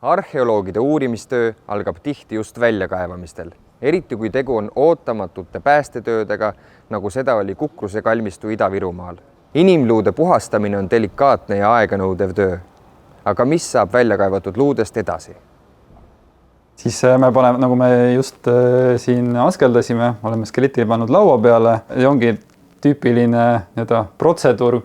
Arheoloogide uurimistöö algab tihti just väljakaevamistel, eriti kui tegu on ootamatute päästetöödega, nagu seda oli Kukruse kalmistu Ida-Virumaal. Inimluude puhastamine on delikaatne ja aeganõudev töö. Aga mis saab väljakaevatud luudest edasi? Siis me paneme, nagu me just siin askeldasime, oleme skeleti pannud laua peale ja ongi tüüpiline protseduur,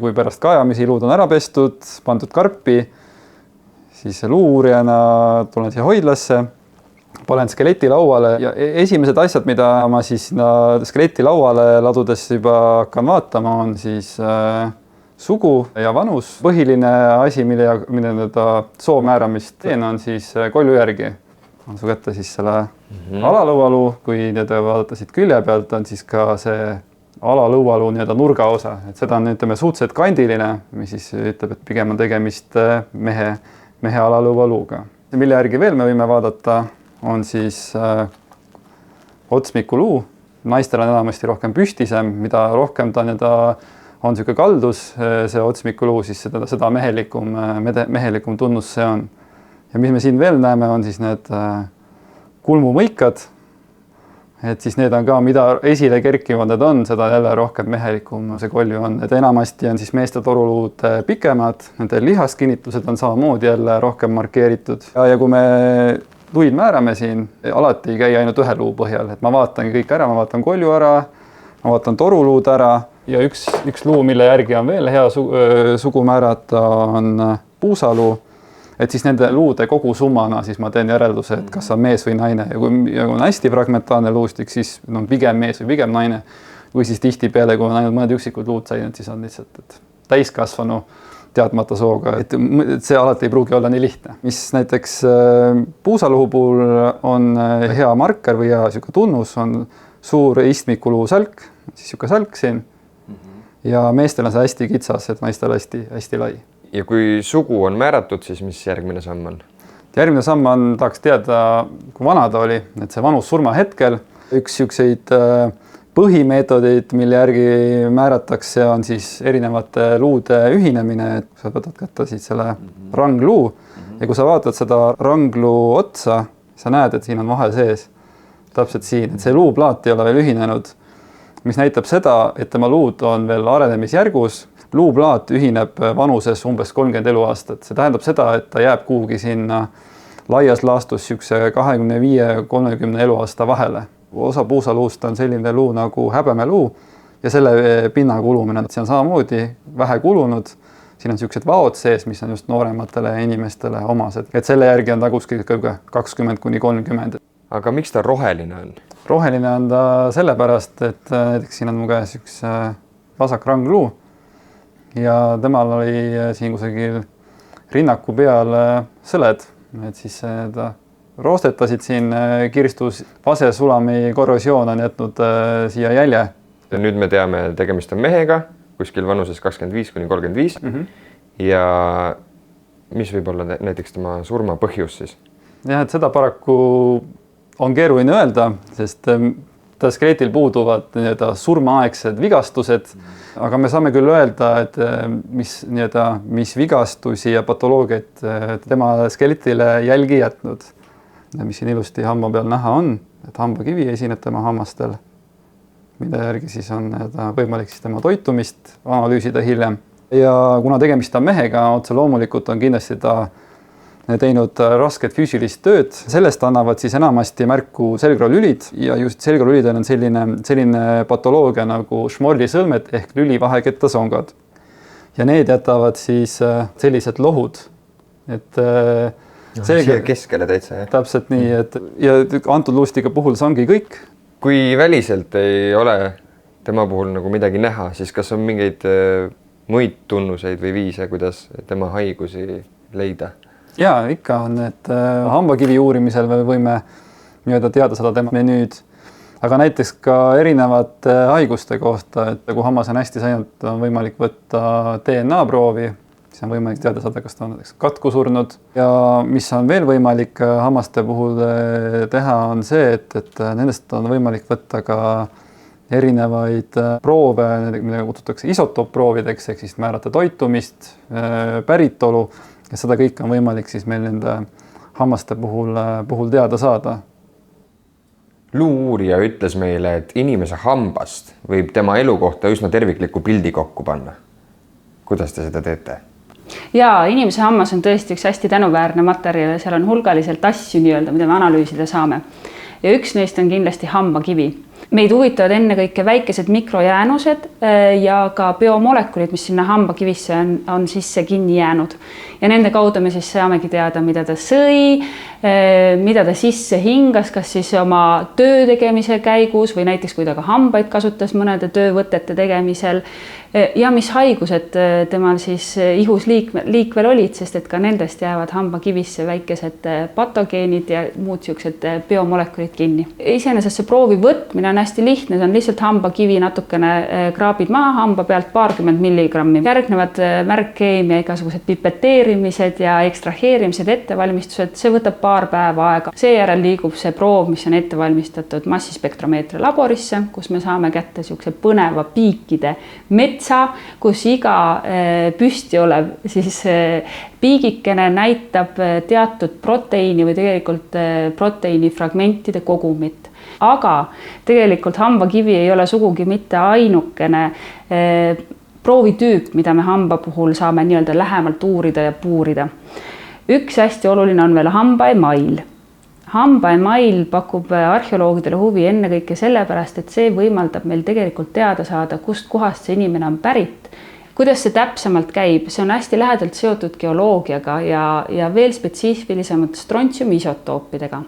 kui pärast kaevamisi luud on ära pestud, pandud karpi, siis luuurijana tulen siia hoidlasse, panen skeleti lauale ja esimesed asjad, mida ma siis skeleti lauale ladudes juba hakkan vaatama, on siis sugu ja vanus. Põhiline asi, mille soo määramist teen, on siis kolju järgi. On su kätte siis selle alalõualuu, kui vaadata siit külje pealt, on siis ka see alalõualuu nurgaosa. Et seda on suhteliselt kandiline, mis siis ütleb, et pigem on tegemist mehe alalõualuuga. Mille järgi veel me võime vaadata, on siis otsmikuluu. Naistel on enamasti rohkem püstisem, mida rohkem ta on selline kaldus, see otsmikuluu, siis seda mehelikum tunnus see on. Ja mis me siin veel näeme, on siis need kulmumõikad. Et siis need on ka, mida esile kerkivad need on, seda jälle rohkem mehelikum see kolju on. Et enamasti on siis meeste toruluud pikemad, nende lihaskinnitused on samamoodi jälle rohkem markeeritud. Ja kui me luid määrame siin, alati ei käi ainult ühe luu põhjal, et ma vaatan kõik ära, ma vaatan kolju ära, ma vaatan toruluud ära. Ja üks luu, mille järgi on veel hea sugu määrata, on puusaluu. Et siis nende luude kogu summana siis ma teen järelduse, et kas on mees või naine. Ja kui on hästi fragmentaarne luustik, siis on pigem mees või pigem naine. Või siis tihti peale, kui on ainult mõned üksikud luud säinud, siis on lihtsalt täiskasvanu teadmata sooga. Et see alati ei pruugi olla nii lihtne. Mis näiteks puusaluhu puhul on hea marker või hea tunnus, on suur istmikuluu sälk, siis siuke sälk siin. Ja meestel on see hästi kitsas, et naistel hästi lai. Ja kui sugu on määratud, siis mis järgmine samm on? Järgmine samm on, tahaks teada, kui vana ta oli, et see vanus surma hetkel. Üks siukseid põhimeetodeid, mille järgi määratakse, on siis erinevate luude ühinemine. Et sa võtad kätte siis selle rangluu ja kui sa vaatad seda rangluu otsa, sa näed, et siin on vahe sees. Täpselt siin, et see luuplaat ei ole veel ühinenud, mis näitab seda, et tema luud on veel arenemisjärgus. Luuplaat ühineb vanuses umbes 30 eluaastat. See tähendab seda, et ta jääb kuhugi sinna laias laastus 25-30 eluaasta vahele. Osa puusaluust on selline luu nagu häbemeluu ja selle pinna kulumine. See on samamoodi vähe kulunud. Siin on sellised vaod sees, mis on just noorematele inimestele omased. Et selle järgi on ta kuskil 20-30. Aga miks ta roheline on? Roheline on ta sellepärast, et näiteks siin on mu käes üks vasak rangluu. Ja temal oli siin kusagil rinnaku peal sõled, et siis ta roostetasid siin kirstus, vasesulami korrosioon on jätnud siia jälje. Ja nüüd me teame, tegemist on mehega, kuskil vanuses 25-35 ja mis võib olla näiteks tema surma põhjus siis? Jah, et seda paraku on keeruline öelda, sest ta skeletil puuduvad surmaaegsed vigastused, aga me saame küll öelda, et mis vigastusi ja patoloogiat tema skeletile jälgi jätnud, mis siin ilusti hamba peal näha on, et hambakivi esineb tema hammastel, mille järgi siis on võimalik siis tema toitumist analüüsida hiljem. Ja kuna tegemist on mehega, otse loomulikult on kindlasti ta teinud rasket füüsilist tööd. Sellest annavad siis enamasti märku selgrolülid ja just selgrolülidel on selline patoloogia nagu šmorlisõlmed ehk lülivahekettasongad. Ja need jätavad siis sellised lohud. Et siia keskele täitsa, jah? Täpselt nii, et ja antud luustiga puhul see ongi kõik. Kui väliselt ei ole tema puhul nagu midagi näha, siis kas on mingeid muid tunnuseid või viise, kuidas tema haigusi leida? Jaa, ikka on, et hambakivi uurimisel me võime teada saada tema menüüd, aga näiteks ka erinevate haiguste kohta, et kui hammas on hästi säinud, on võimalik võtta DNA-proovi, siis on võimalik teada saada, kas ta on katku surnud. Ja mis on veel võimalik hammaste puhul teha, on see, et nendest on võimalik võtta ka erinevaid proove, mida kutsutakse isotoopproovideks, ehk siis määrata toitumist, päritolu ja seda kõike on võimalik siis meil nende hammaste puhul teada saada. Luu-uurija ütles meile, et inimese hambast võib tema elu kohta üsna tervikliku pildi kokku panna. Kuidas te seda teete? Jaa, inimese hammas on tõesti üks hästi tänuväärne materjal ja seal on hulgaliselt asju nii-öelda, mida me analüüsida saame. Ja üks neist on kindlasti hambakivi. Meid huvitavad ennekõike väikesed mikrojäänused ja ka biomolekulid, mis sinna hambakivisse on sisse kinni jäänud. Ja nende kaudu me siis saamegi teada, mida ta sõi, mida ta sisse hingas, kas siis oma töö tegemise käigus või näiteks kui ta ka hambaid kasutas mõnede töövõtete tegemisel ja mis haigused temal siis ihus liikvel olid, sest et ka nendest jäävad hambakivisse väikesed patogeenid ja muud siuksed biomolekulid kinni. Iseenesest see proovi võtmine on hästi lihtne, see on lihtsalt hambakivi natukene kraabid maha hamba pealt 20 milligrammi. Järgnevad märkkeemia, igasugused pipeteerimised ja ekstraheerimised, ettevalmistused, see võtab paar päeva aega. Seejärel liigub see proov, mis on ette valmistatud massispektromeetri laborisse, kus me saame kätte siukse põneva piikide metsa, kus iga püsti olev siis piigikene näitab teatud proteiini või tegelikult proteiinifragmentide kogumit. Aga tegelikult hambakivi ei ole sugugi mitte ainukene proovitüüp, mida me hamba puhul saame nii-öelda lähemalt uurida ja puurida. Üks hästi oluline on veel hambaemail. Hambaemail pakub arheoloogidele huvi ennekõike sellepärast, et see võimaldab meil tegelikult teada saada, kust kohast see inimene on pärit. Kuidas see täpsemalt käib? See on hästi lähedalt seotud geoloogiaga ja veel spetsiifilisemalt strontsiumi isotoopidega.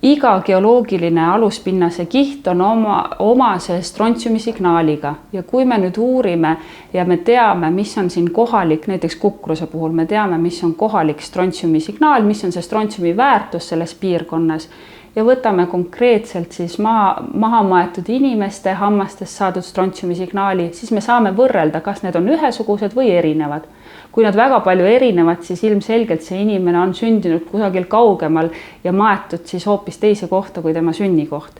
Iga geoloogiline aluspinnase kiht on omase strontsiumi signaaliga ja kui me nüüd uurime ja me teame, mis on siin kohalik, näiteks kukruse puhul me teame, mis on kohalik strontsiumi signaal, mis on see strontsiumi väärtus selles piirkonnas ja võtame konkreetselt siis maha maetud inimeste hammastest saadud strontsiumi signaali, siis me saame võrrelda, kas need on ühesugused või erinevad. Kui nad väga palju erinevad, siis ilmselgelt see inimene on sündinud kusagil kaugemal ja maetud siis hoopis teise kohta kui tema sünnikoht.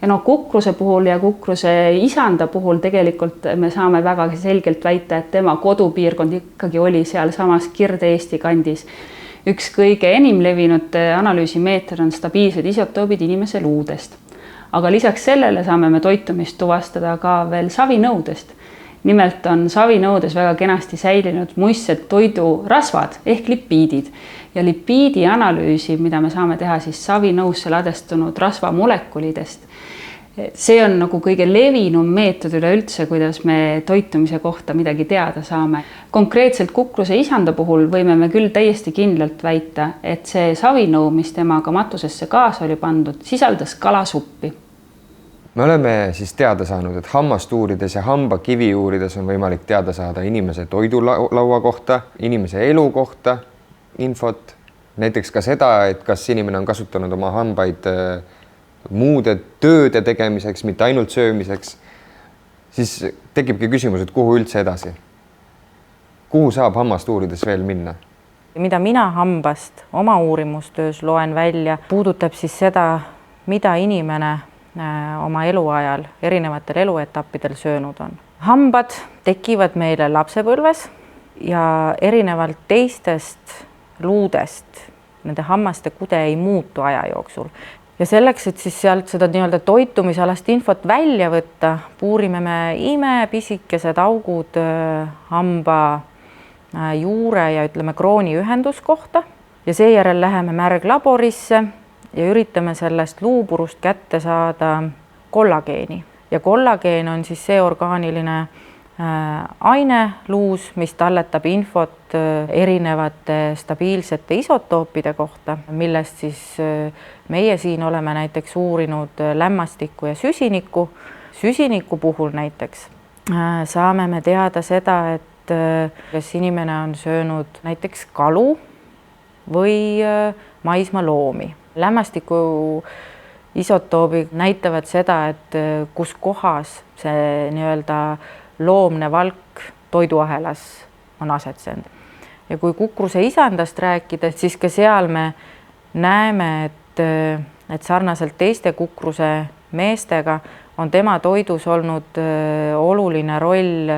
Ja kukruse puhul ja kukruse isanda puhul tegelikult me saame väga selgelt väita, et tema kodupiirkond ikkagi oli seal samas Kirde-Eesti kandis. Üks kõige enim levinud analüüsimeetod on stabiilsed isotoobid inimese luudest. Aga lisaks sellele saame me toitumist tuvastada ka veel savinõudest. Nimelt on savinõudes väga kenasti säilinud muistsed toidurasvad ehk lipiidid ja lipiidi analüüsi, mida me saame teha siis savinõusse ladestunud rasvamolekulidest. See on nagu kõige levinum meetod üleüldse, kuidas me toitumise kohta midagi teada saame. Konkreetselt kukruse isanda puhul võime me küll täiesti kindlalt väita, et see savinõu, mis temaga matusesse kaasa oli pandud, sisaldas kalasuppi. Me oleme siis teada saanud, et hammast uurides ja hambakivi uurides on võimalik teada saada inimese toidulaua kohta, inimese elu kohta, infot, näiteks ka seda, et kas inimene on kasutanud oma hambaid muude tööde tegemiseks, mitte ainult söömiseks, siis tekibki küsimus, et kuhu üldse edasi? Kuhu saab hammast uurides veel minna? Mida mina hambast oma uurimustöös loen välja, puudutab siis seda, mida inimene oma eluajal erinevatel eluetappidel söönud on. Hambad tekivad meile lapsepõlves ja erinevalt teistest luudest nende hammaste kude ei muutu aja jooksul. Ja selleks, et siis sealt seda nii-öelda toitumisalast infot välja võtta, puurime me imepisikesed augud hamba juure ja ütleme krooni ühenduskohta ja seejärel läheme märglaborisse ja üritame sellest luupurust kätte saada kollageeni. Ja kollageen on siis see orgaaniline aine luus, mis talletab infot erinevate stabiilsete isotoopide kohta, millest siis meie siin oleme näiteks uurinud lämmastikku ja süsinikku. Süsiniku puhul näiteks saame me teada seda, et kas inimene on söönud näiteks kalu või maismaa loomi. Lämmastiku isotoobid näitavad seda, et kus kohas see nii-öelda loomne valk toiduahelas on asetsenud. Ja kui kukruse isandast rääkida, siis ka seal me näeme, et sarnaselt teiste kukruse meestega on tema toidus olnud oluline roll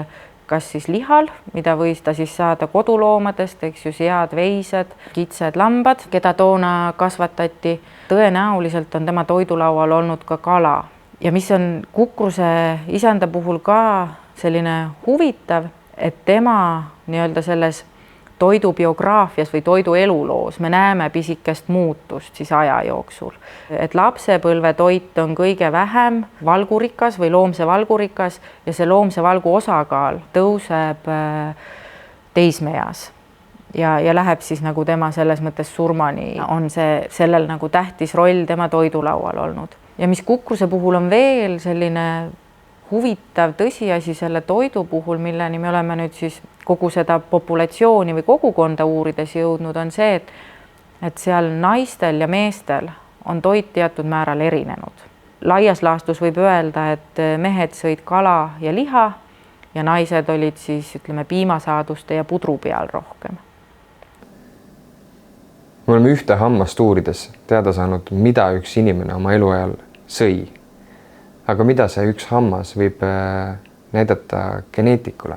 kas siis lihal, mida võis ta siis saada koduloomadest, eks ju, sead, veised, kitsed, lambad, keda toona kasvatati. Tõenäoliselt on tema toidulaual olnud ka kala. Ja mis on kukruse isanda puhul ka selline huvitav, et tema nii-öelda selles toidubiograafias või toidu eluloos me näeme pisikest muutust siis aja jooksul. Et lapsepõlve toit on kõige vähem valgurikas või loomse valgurikas ja see loomse valgu osakaal tõuseb teismeeas ja läheb siis nagu tema selles mõttes surmani, on see sellel nagu tähtis roll tema toidulaual olnud. Ja mis kukruse puhul on veel selline huvitav tõsiasi selle toidu puhul, milleni me oleme nüüd siis kogu seda populatsiooni või kogukonda uurides jõudnud, on see, et seal naistel ja meestel on toit teatud määral erinenud. Laias laastus võib öelda, et mehed sõid kala ja liha ja naised olid siis, ütleme, piimasaaduste ja pudru peal rohkem. Me oleme ühte hammast uurides teada saanud, mida üks inimene oma eluajal sõi. Aga mida see üks hammas võib näidata geneetikule?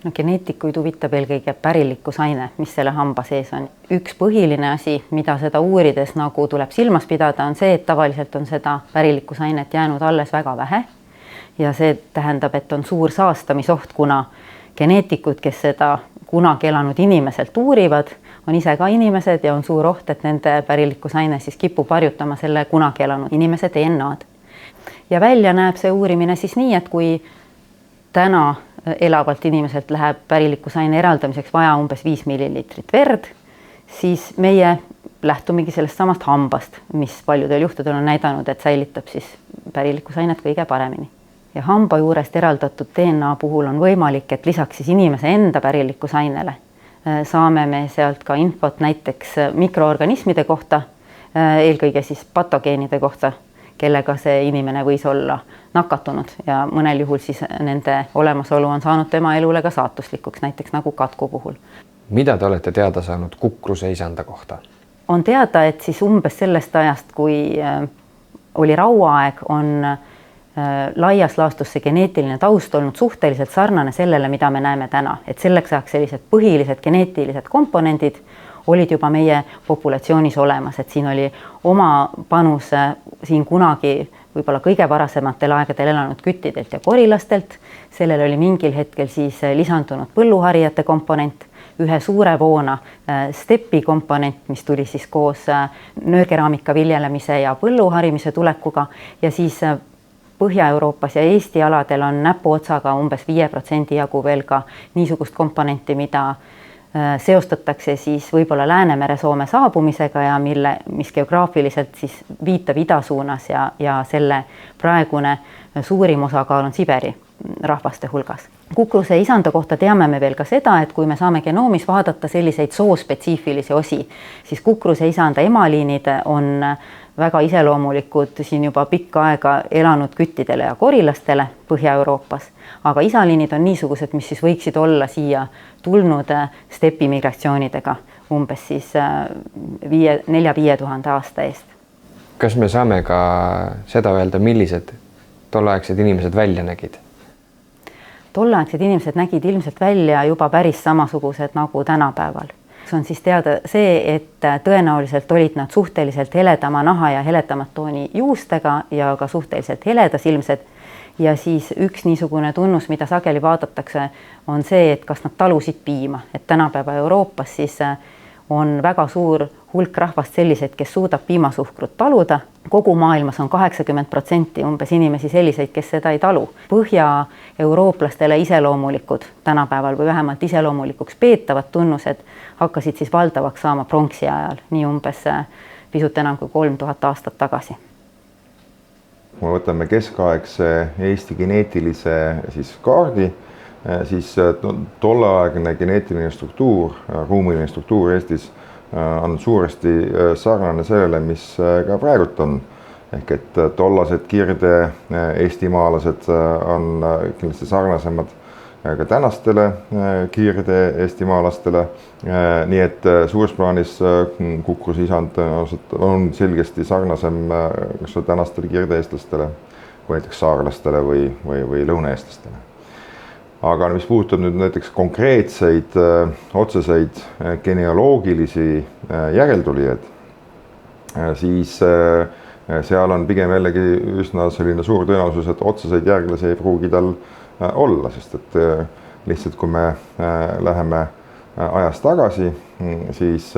No, geneetikuid huvitab eelkõige pärilikkusaine, mis selle hamba sees on. Üks põhiline asi, mida seda uurides nagu tuleb silmas pidada, on see, et tavaliselt on seda pärilikkusainet jäänud alles väga vähe. Ja see tähendab, et on suur saastamisoht, kuna geneetikud, kes seda kunagi elanud inimeselt uurivad, on ise ka inimesed ja on suur oht, et nende pärilikkusaine siis kipub harjutama selle kunagi elanud inimese DNA-d. Ja välja näeb see uurimine siis nii, et kui täna elavalt inimeselt läheb pärilikkusaine eraldamiseks vaja umbes 5 milliliitrit verd, siis meie lähtumegi sellest samast hambast, mis paljudel juhtudel on näidanud, et säilitab siis pärilikkusainet kõige paremini. Ja hamba juurest eraldatud DNA puhul on võimalik, et lisaks siis inimese enda pärilikkusainele saame me sealt ka infot näiteks mikroorganismide kohta, eelkõige siis patogeenide kohta, kellega see inimene võis olla nakatunud ja mõnel juhul siis nende olemasolu on saanud tema elule ka saatuslikuks, näiteks nagu katku puhul. Mida te olete teada saanud kukruse isanda kohta? On teada, et siis umbes sellest ajast, kui oli rauaaeg, on laias laastus see geneetiline taust olnud suhteliselt sarnane sellele, mida me näeme täna. Et selleks ajaks sellised põhilised geneetilised komponendid olid juba meie populatsioonis olemas, et siin oli oma panus siin kunagi võib-olla kõige varasematel aegadel elanud küttidelt ja korilastelt. Sellel oli mingil hetkel siis lisandunud põlluharijate komponent, ühe suure voona stepi komponent, mis tuli siis koos nöörkeraamika viljelemise ja põlluharimise tulekuga ja siis Põhja-Euroopas ja Eesti aladel on näpuotsaga umbes 5% jagu veel ka niisugust komponenti, mida seostatakse siis võib-olla Läänemere Soome saabumisega ja mis geograafiliselt siis viitab ida suunas ja selle praegune suurim osakaal on Siberi rahvaste hulgas. Kukruse isanda kohta teame me veel ka seda, et kui me saame genoomis vaadata selliseid soospetsiifilisi osi, siis kukruse isanda emaliinid on väga iseloomulikud siin juba pikka aega elanud küttidele ja korilastele Põhja-Euroopas, aga isaliinid on niisugused, mis siis võiksid olla siia tulnud stepimigratsioonidega umbes siis 4-5 tuhande aasta eest. Kas me saame ka seda öelda, millised tolleaegsed inimesed välja nägid? Tolleaegsed inimesed nägid ilmselt välja juba päris samasugused nagu tänapäeval. On siis teada see, et tõenäoliselt olid nad suhteliselt heledama naha ja heledamat tooni juustega ja ka suhteliselt heledasilmsed. Ja siis üks niisugune tunnus, mida sageli vaadatakse, on see, et kas nad talusid piima. Et tänapäeva Euroopas siis on väga suur hulk rahvast sellised, kes suudab piimasuhkrut taluda. Kogu maailmas on 80% umbes inimesi selliseid, kes seda ei talu. Põhja-eurooplastele iseloomulikud tänapäeval või vähemalt iseloomulikuks peetavad tunnused hakkasid siis valdavaks saama pronksi ajal, nii umbes pisut enam kui 3000 aastat tagasi. Kui võtame keskaegse Eesti geneetilise siis kaardi, siis tolleaegne geneetiline struktuur, ruumiline struktuur Eestis on suuresti sarnane sellele, mis ka praegult on. Ehk et tollased kirde eestimaalased on kindlasti sarnasemad ka tänastele kirde eestimaalastele. Nii et suures plaanis kukruse isand on selgesti sarnasem kas tänastele kirde eestlastele kui näiteks saarlastele või lõunaeestlastele. aga mis puudutab nüüd näiteks konkreetseid otseseid genealoogilisi järeltulijaid, siis seal on pigem jällegi üsna selline suur tõenäosus, et otseseid järglasi ei pruugi tal olla, sest et lihtsalt kui me läheme ajas tagasi, siis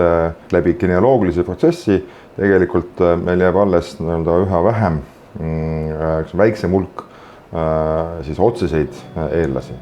läbi genealoogilise protsessi tegelikult meil jääb alles üha vähem, väiksem hulk siis otseseid eellasi.